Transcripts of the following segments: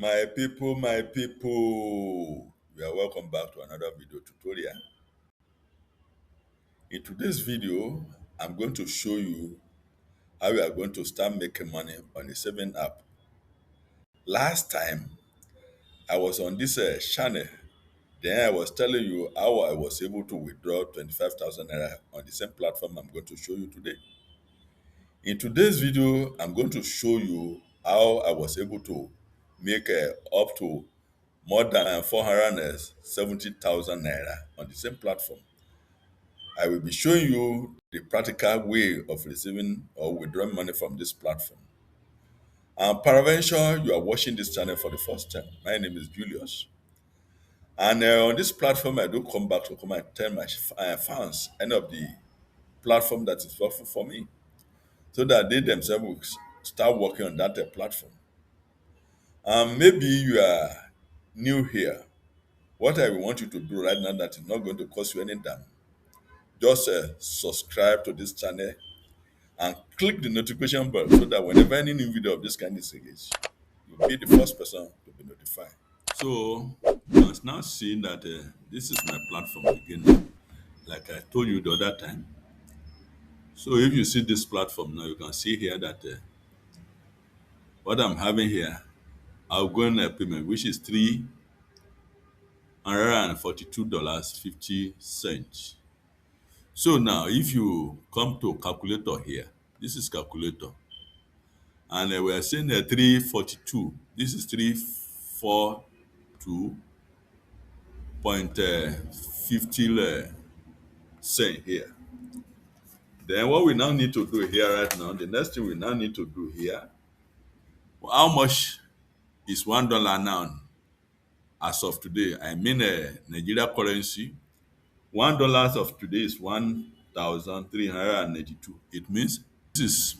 My people, we are welcome back to another video tutorial. In today's video, I'm going to show you how you are going to start making money on a saving app. Last time, I was on this channel, then I was telling you how I was able to withdraw 25,000 Naira on the same platform I'm going to show you today. In today's video, I'm going to show you how I was able to make up to more than 470,000 Naira on the same platform. I will be showing you the practical way of receiving or withdrawing money from this platform. Peradventure, you are watching this channel for the first time. My name is Julius. And on this platform, I do come back to come and tell my fans any of the platform that is helpful for me so that they themselves will start working on that platform. Maybe you are new here. What I want you to do right now that is not going to cost you any damn. Just subscribe to this channel and click the notification bell so that whenever any new video of this kind is released, you'll be the first person to be notified. So you must now see that this is my platform again, like I told you the other time. So if you see this platform now, you can see here that what I'm having here, outgoing payment, which is $342.50. So now, if you come to calculator here, this is calculator, and we are saying 342. This is 342.50 cent here. Then what we now need to do here right now, the next thing we now need to do here, how much is $1 now as of today? I mean Nigeria currency. $1 of today is 1,382. It means this is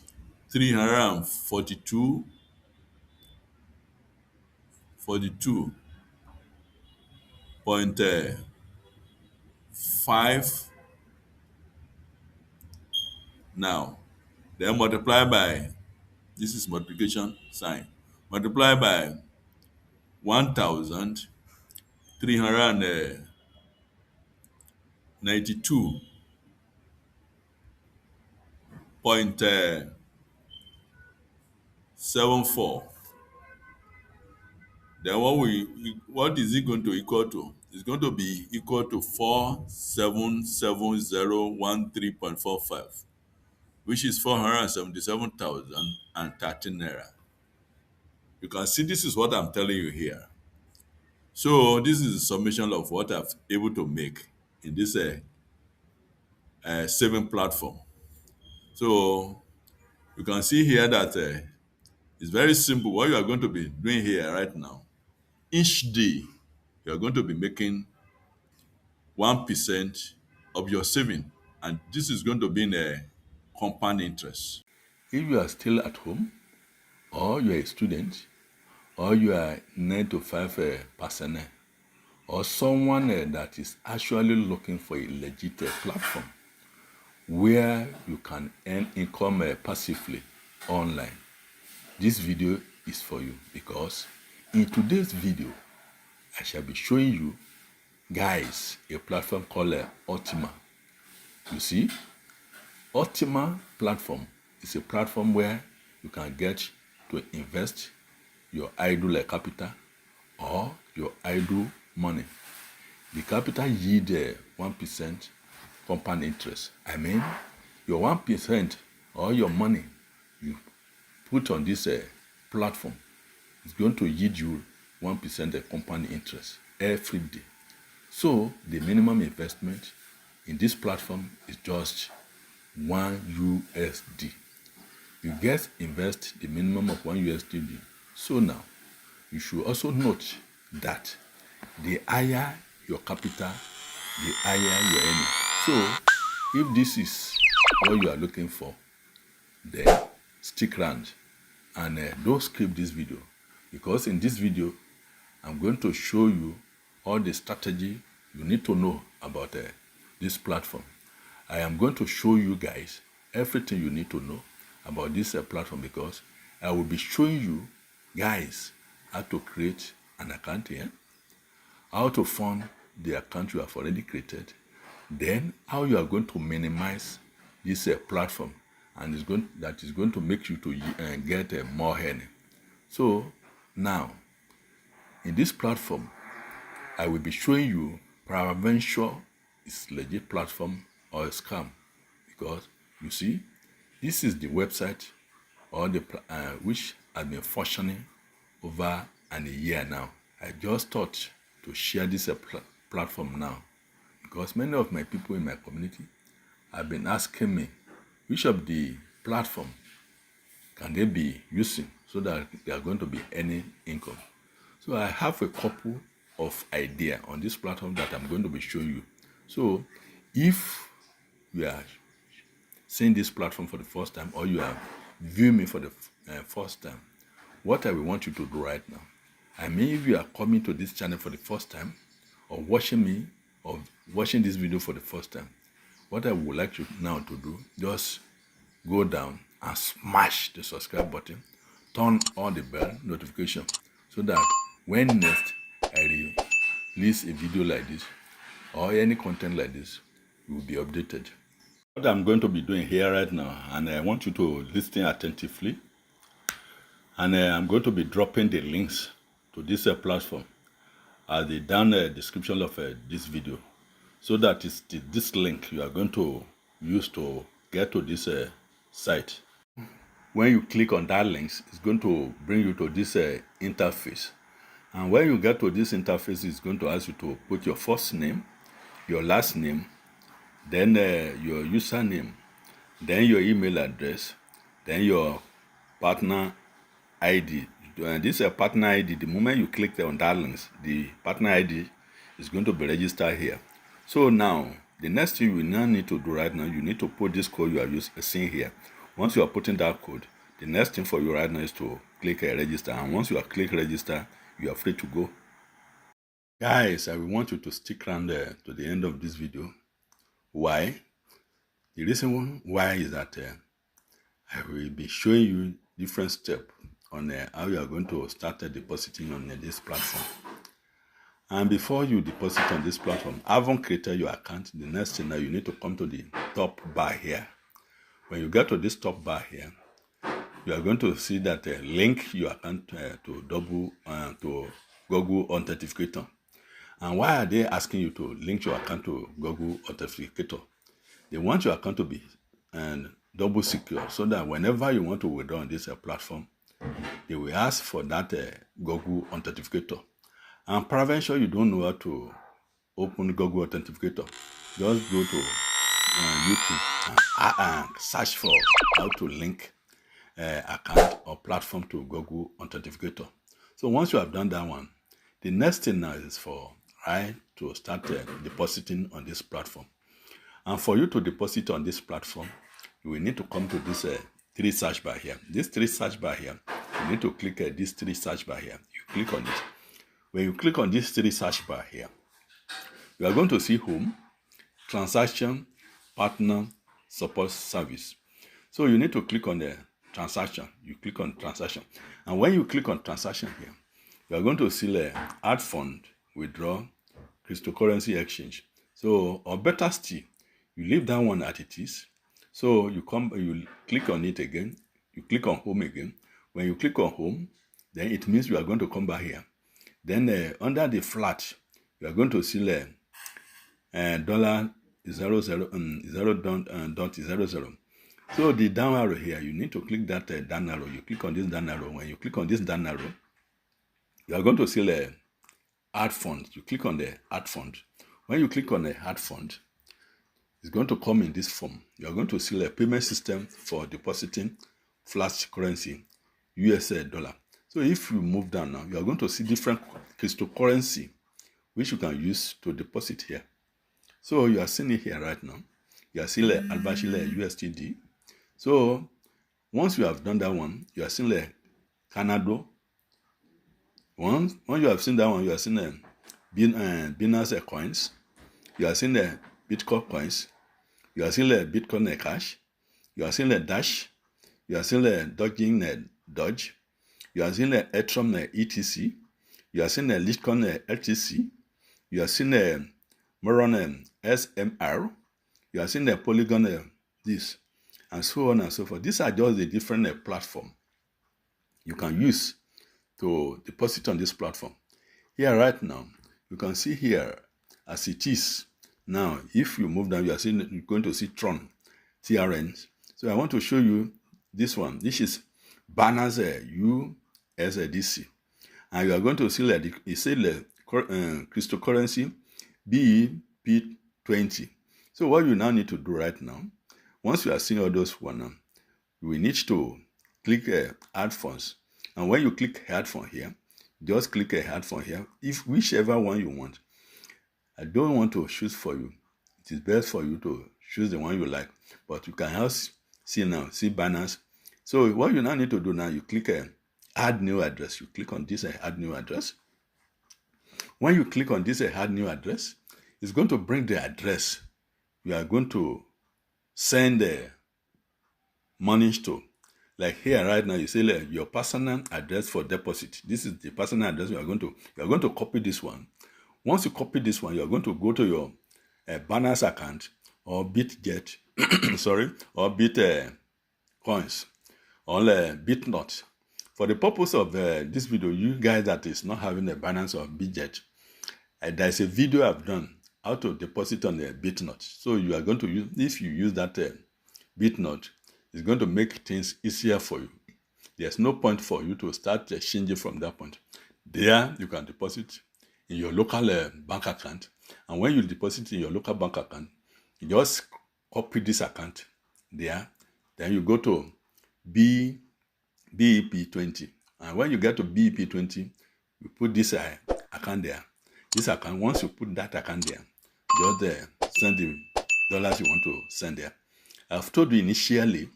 342.5 now. Then multiply by, this is multiplication sign, multiply by 1,392.74. Then what is it going to equal to? It's going to be equal to 477013.45, which is 477,013 Naira. You can see this is what I'm telling you here. So this is a summation of what I've able to make in this saving platform. So you can see here that it's very simple. What you are going to be doing here right now, each day you are going to be making 1% of your saving, and this is going to be in a compound interest. If you are still at home, or you are a student, or you are 9 to 5 personnel, or someone that is actually looking for a legit platform where you can earn income passively online, this video is for you, because in today's video, I shall be showing you guys a platform called Ultima. You see, Ultima platform is a platform where you can get to invest your idle capital or your idle money. The capital yield 1% compound interest. I mean, your 1% or your money you put on this platform is going to yield you 1% compound interest every day. So the minimum investment in this platform is just $1. You get invest the minimum of $1. So now you should also note that the higher your capital, the higher your earning. So if this is what you are looking for, then stick around and don't skip this video, because in this video I'm going to show you all the strategy you need to know about this platform. I am going to show you guys everything you need to know about this platform, because I will be showing you guys how to create an account here, how to fund the account you have already created, then how you are going to minimize this platform, and that is going to make you to get more earning. So now, in this platform, I will be showing you peradventure is legit platform or a scam, because you see, this is the website or the which has been functioning over a year now. I just thought to share this platform now, because many of my people in my community have been asking me which of the platform can they be using so that they are going to be earning income. So I have a couple of ideas on this platform that I'm going to be showing you. So if you are seeing this platform for the first time, or you are viewing me for the first time, what I will want you to do right now, I mean, if you are coming to this channel for the first time, or watching me, or watching this video for the first time, what I would like you now to do, just go down and smash the subscribe button, turn on the bell notification, so that when next I release a video like this or any content like this, you will be updated. What I'm going to be doing here right now, and I want you to listen attentively, and I'm going to be dropping the links to this platform at the down description of this video, so that it's this link you are going to use to get to this site. When you click on that link, it's going to bring you to this interface. And when you get to this interface, it's going to ask you to put your first name, your last name, then your username, then your email address, then your partner ID. This partner ID, the moment you click on that link, the partner ID is going to be registered here. So now, the next thing you now need to do right now, you need to put this code you are seeing here. Once you are putting that code, the next thing for you right now is to click register. And once you are click register, you are free to go. Guys, I will want you to stick around to the end of this video. Why? The reason why is that I will be showing you different steps on how you are going to start depositing on this platform. And before you deposit on this platform, haven't created your account, the next thing now you need to come to the top bar here. When you get to this top bar here, you are going to see that link your account to Google Authenticator. And why are they asking you to link your account to Google Authenticator? They want your account to be double secure, so that whenever you want to withdraw on this platform, they will ask for that Google Authenticator. And peradventure you don't know how to open Google Authenticator, just go to YouTube and search for how to link account or platform to Google Authenticator. So once you have done that one, the next thing now is for to start depositing on this platform. And for you to deposit on this platform, you will need to come to this three search bar here. This three search bar here, you need to click this three search bar here. You click on it. When you click on this three search bar here, you are going to see home, transaction, partner, support service. So you need to click on the transaction. You click on transaction. And when you click on transaction here, you are going to see add fund, withdraw, cryptocurrency exchange. So, or better still, you leave that one as it is. So you click on it again. You click on home again. When you click on home, then it means you are going to come back here. Then under the flat, you are going to see $0.00. So the down arrow here, you need to click that down arrow. You click on this down arrow. When you click on this down arrow, you are going to see add fund. You click on the add fund. When you click on the add fund, it's going to come in this form. You are going to see a payment system for depositing flash currency, US dollar. So if you move down now, you are going to see different cryptocurrency which you can use to deposit here. So you are seeing it here right now. You are seeing Albashile USDT. So once you have done that one, you are seeing Canado. Once you have seen that one, you are seeing Binance coins. You are seeing Bitcoin coins. You are seeing Bitcoin Cash. You are seeing Dash. You are seeing Dodge. You are seeing the Ethereum ETC. You are seeing the Litecoin LTC. You are seeing the Moron SMR. You are seeing the Polygon this, and so on and so forth. These are just the different platforms you can use to deposit on this platform. Here right now, you can see here as it is. Now, if you move down, you're going to see Tron, TRN. So I want to show you this one. This is Binance USDC. And you are going to see like it said cryptocurrency BEP20. So what you now need to do right now, once you are seeing all those one, you will need to click add funds. And when you click add fund here, just click add fund here. If whichever one you want. I don't want to choose for you. It is best for you to choose the one you like. But you can also see now, see Binance. So what you now need to do now, you click add new address. You click on this add new address. When you click on this add new address, it's going to bring the address you are going to send the money to. Like here right now, you say like, your personal address for deposit. This is the personal address you are going to copy this one. Once you copy this one, you are going to go to your Binance account or BitGet, sorry, or Bitcoins or BitNot. For the purpose of this video, you guys that is not having a Binance or BitGet, there's a video I've done how to deposit on the BitNot. So you are going to use, if you use that BitNot, it's going to make things easier for you. There's no point for you to start changing from that point. There, you can deposit in your local bank account. And when you deposit in your local bank account, you just copy this account there. Then you go to BEP20. And when you get to BEP20, you put this account there. This account, once you put that account there, just send the dollars you want to send there. I've told you initially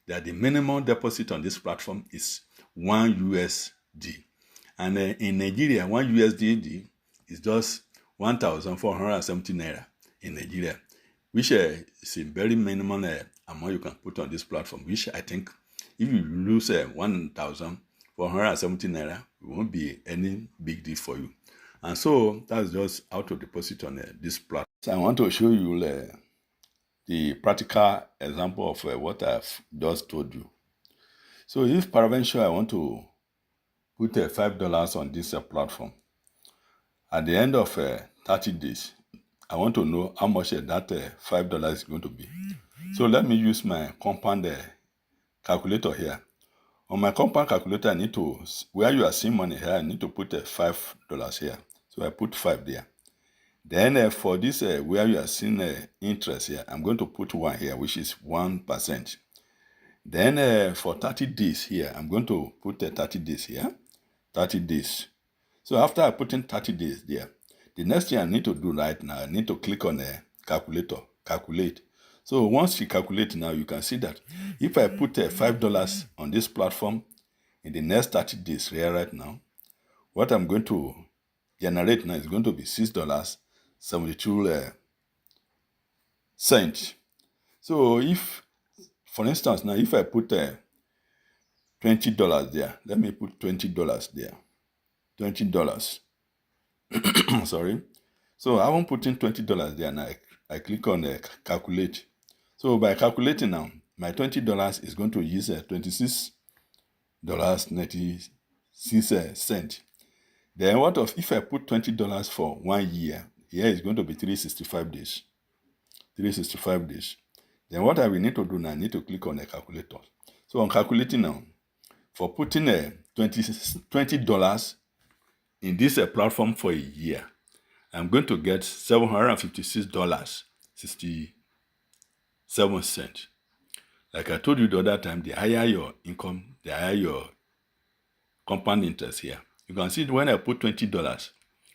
that the minimum deposit on this platform is 1 USD. And in Nigeria, 1 USD is just 1,470 Naira in Nigeria, which is a very minimum amount you can put on this platform, which I think if you lose 1,470 Naira, it won't be any big deal for you. And so that's just how to deposit on this platform. So I want to show you the practical example of what I've just told you. So if peradventure I want to put $5 on this platform, at the end of 30 days, I want to know how much that $5 is going to be. So let me use my compound calculator here. On my compound calculator, I need to, where you are seeing money here, I need to put $5 here. So I put 5 there. Then for this, where you are seeing interest here, I'm going to put 1 here, which is 1%. Then for 30 days here, I'm going to put 30 days here, 30 days. So after I put in 30 days there, the next thing I need to do right now, I need to click on the calculator, calculate. So once you calculate now, you can see that if I put $5 on this platform in the next 30 days here right now, what I'm going to generate now is going to be $6.72. So if, for instance, now if I put $20 there, let me put $20 there, $20. Sorry. So I won't put in $20 there now. I click on calculate. So by calculating now, my $20 is going to use $26.96. Then what if I put $20 for 1 year? Here is going to be 365 days. 365 days. Then what I will need to do now, I need to click on the calculator. So I'm calculating now. For putting $20 in this platform for a year, I'm going to get $756.67. Like I told you the other time, the higher your income, the higher your compound interest here. You can see when I put $20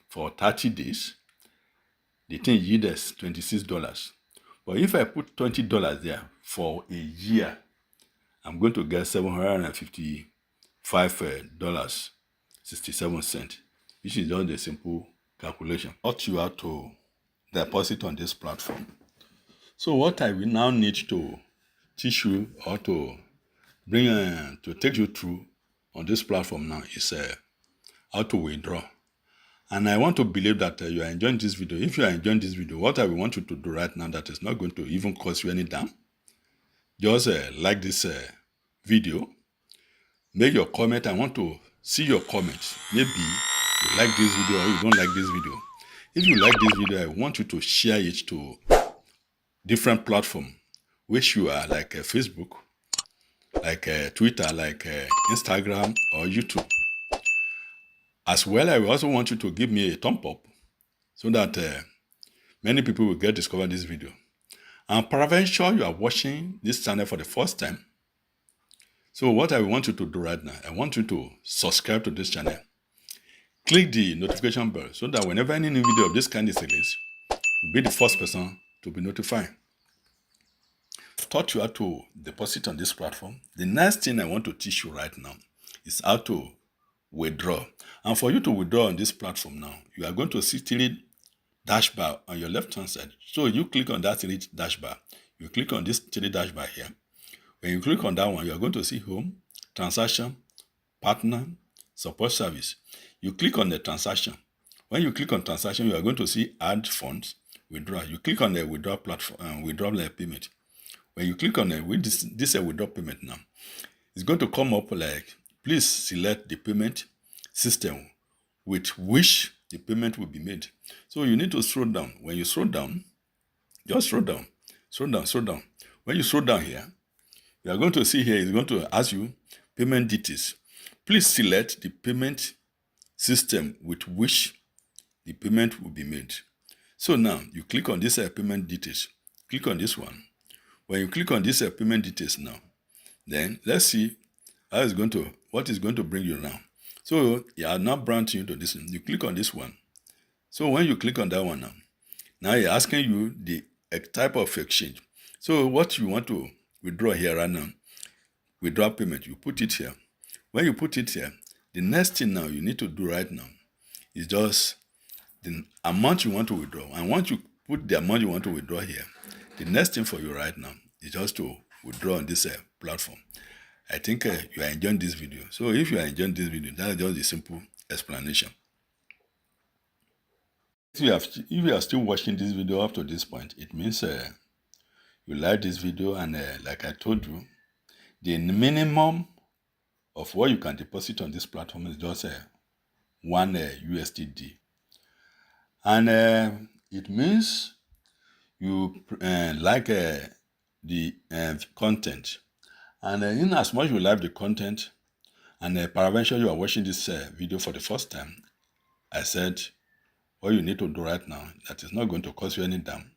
for 30 days, the thing yields $26. But if I put $20 there for a year, I'm going to get $755.67, which is just a simple calculation. What you have to deposit on this platform. So what I will now need to teach you or to bring to take you through on this platform now is how to withdraw. And I want to believe that you are enjoying this video. If you are enjoying this video, what I want you to do right now that is not going to even cost you any damn, just like this video, make your comment. I want to see your comments. Maybe you like this video or you don't like this video. If you like this video, I want you to share it to different platforms, which you are like Facebook, like Twitter, like Instagram or YouTube. As well, I also want you to give me a thumb up so that many people will get discover this video. And peradventure you are watching this channel for the first time. So what I want you to do right now, I want you to subscribe to this channel. Click the notification bell so that whenever any new video of this kind is released, you'll be the first person to be notified. Taught you how to deposit on this platform. The next thing I want to teach you right now is how to withdraw. And for you to withdraw on this platform now, you are going to see three dash bar on your left hand side. So you click on that three dash bar. You click on this three dash bar here. When you click on that one, you are going to see home, transaction, partner, support service. You click on the transaction. When you click on transaction, you are going to see add funds, withdraw. You click on the withdraw platform, withdraw payment. When you click on this withdraw payment now, it's going to come up like, please select the payment system with which the payment will be made. So you need to scroll down. When you scroll down, just scroll down, scroll down, scroll down. When you scroll down here, you are going to see here, it's going to ask you payment details. Please select the payment system with which the payment will be made. So now you click on this payment details. Click on this one. When you click on this payment details now, then let's see how it's going to, what is going to bring you now. So you are now branching into this one. You click on this one. So when you click on that one now you're asking you the type of exchange. So what you want to withdraw here right now, withdraw payment, you put it here. When you put it here, the next thing now you need to do right now is just the amount you want to withdraw. And once you put the amount you want to withdraw here, the next thing for you right now is just to withdraw on this platform. I think you are enjoying this video. So if you are enjoying this video, that's just a simple explanation. If you are still watching this video up to this point, it means you like this video, and like I told you, the minimum of what you can deposit on this platform is just 1 USDD. And it means you like the content. And in as much you like the content, and peradventure you are watching this video for the first time, I said what you need to do right now, that is not going to cost you any damn.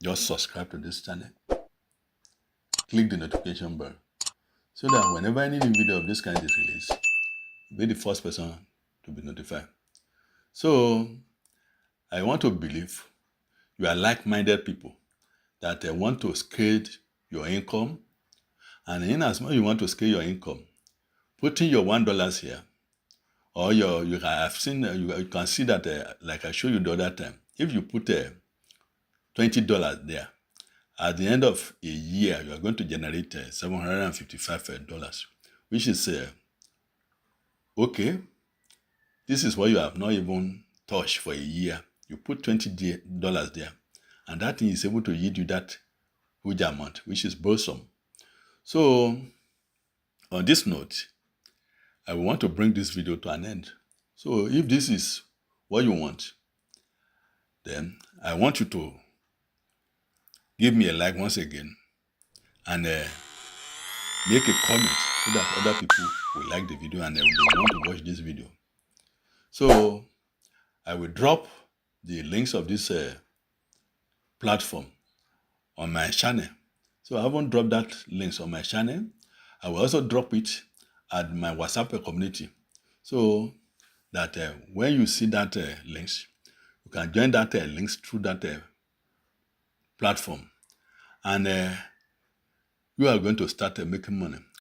Just subscribe to this channel. Click the notification bell so that whenever any new video of this kind is released, you'll be the first person to be notified. So I want to believe you are like-minded people that want to scale your income. And in as much you want to scale your income, putting your $1 here, or you can see that like I showed you the other time, if you put $20 there, at the end of a year you are going to generate $755, which is okay. This is what you have not even touched for a year. You put $20 there, and that thing is able to yield you that huge amount, which is boresome. So on this note, I want to bring this video to an end. So if this is what you want, then I want you to give me a like once again, and make a comment so that other people will like the video and they will want to watch this video. So I will drop the links of this platform on my channel. So I haven't dropped that links on my channel. I will also drop it at my WhatsApp community, so that when you see that links, you can join that links through that platform, and you are going to start making money.